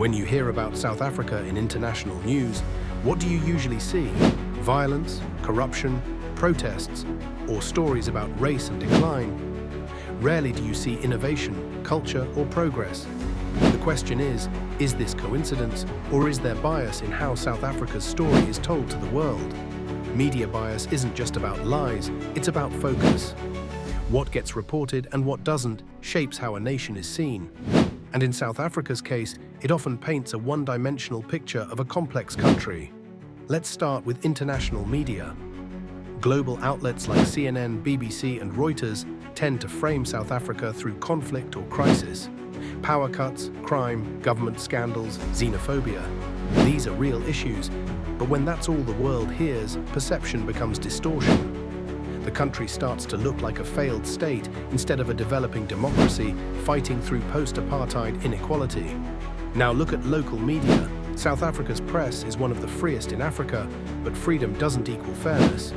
When you hear about South Africa in international news, what do you usually see? Violence, corruption, protests, or stories about race and decline? Rarely do you see innovation, culture, or progress. The question is this coincidence, or is there bias in how South Africa's story is told to the world? Media bias isn't just about lies, it's about focus. What gets reported and what doesn't shapes how a nation is seen. And in South Africa's case, it often paints a one-dimensional picture of a complex country. Let's start with international media. Global outlets like CNN, BBC, and Reuters tend to frame South Africa through conflict or crisis. Power cuts, crime, government scandals, xenophobia. These are real issues, but when that's all the world hears, perception becomes distortion. The country starts to look like a failed state instead of a developing democracy fighting through post-apartheid inequality. Now look at local media. South Africa's press is one of the freest in Africa, but freedom doesn't equal fairness.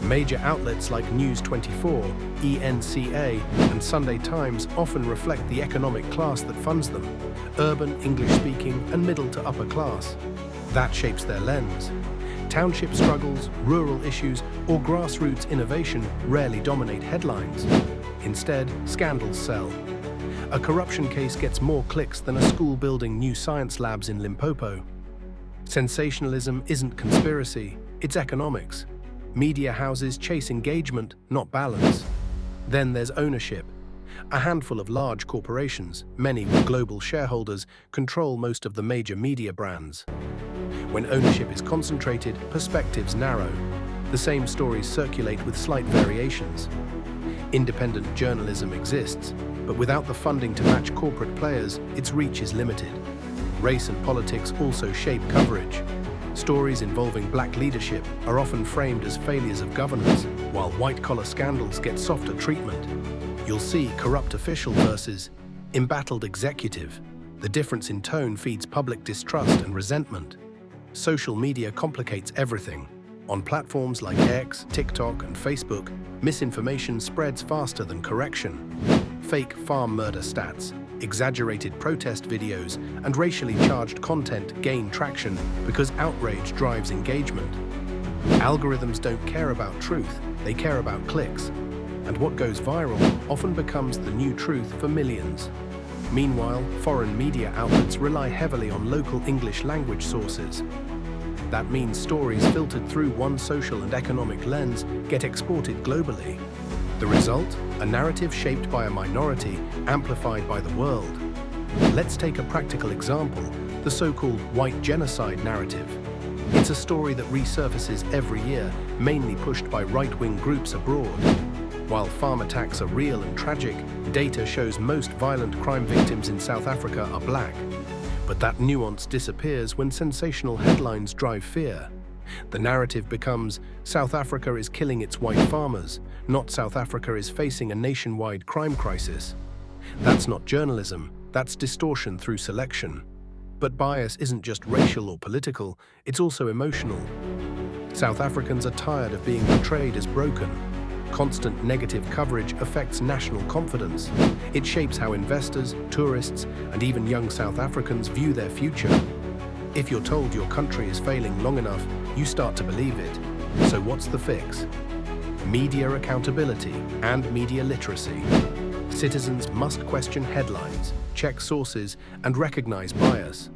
Major outlets like News 24, ENCA, and Sunday Times often reflect the economic class that funds them, urban, English-speaking, and middle to upper class. That shapes their lens. Township struggles, rural issues, or grassroots innovation rarely dominate headlines. Instead, scandals sell. A corruption case gets more clicks than a school building new science labs in Limpopo. Sensationalism isn't conspiracy, it's economics. Media houses chase engagement, not balance. Then there's ownership. A handful of large corporations, many with global shareholders, control most of the major media brands. When ownership is concentrated, perspectives narrow. The same stories circulate with slight variations. Independent journalism exists, but without the funding to match corporate players, its reach is limited. Race and politics also shape coverage. Stories involving black leadership are often framed as failures of governance, while white-collar scandals get softer treatment. You'll see corrupt official versus embattled executive. The difference in tone feeds public distrust and resentment. Social media complicates everything. On platforms like X, TikTok, and Facebook, misinformation spreads faster than correction. Fake farm murder stats, exaggerated protest videos, and racially charged content gain traction because outrage drives engagement. Algorithms don't care about truth, they care about clicks. And what goes viral often becomes the new truth for millions. Meanwhile, foreign media outlets rely heavily on local English language sources. That means stories filtered through one social and economic lens get exported globally. The result? A narrative shaped by a minority, amplified by the world. Let's take a practical example, the so-called white genocide narrative. It's a story that resurfaces every year, mainly pushed by right-wing groups abroad. While farm attacks are real and tragic, data shows most violent crime victims in South Africa are black. But that nuance disappears when sensational headlines drive fear. The narrative becomes, South Africa is killing its white farmers, not South Africa is facing a nationwide crime crisis. That's not journalism, that's distortion through selection. But bias isn't just racial or political, it's also emotional. South Africans are tired of being portrayed as broken. Constant negative coverage affects national confidence. It shapes how investors, tourists, and even young South Africans view their future. If you're told your country is failing long enough, you start to believe it. So what's the fix? Media accountability and media literacy. Citizens must question headlines, check sources, and recognize bias.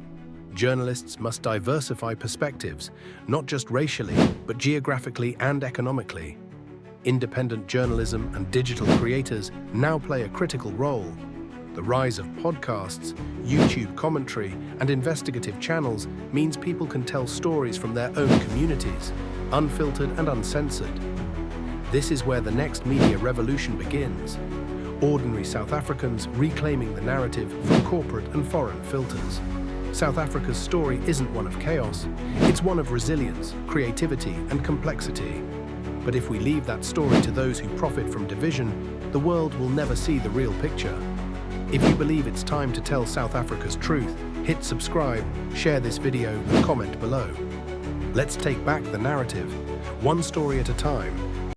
Journalists must diversify perspectives, not just racially, but geographically and economically. Independent journalism and digital creators now play a critical role. The rise of podcasts, YouTube commentary, and investigative channels means people can tell stories from their own communities, unfiltered and uncensored. This is where the next media revolution begins. Ordinary South Africans reclaiming the narrative from corporate and foreign filters. South Africa's story isn't one of chaos, it's one of resilience, creativity, and complexity. But if we leave that story to those who profit from division, the world will never see the real picture. If you believe it's time to tell South Africa's truth, hit subscribe, share this video, and comment below. Let's take back the narrative, one story at a time,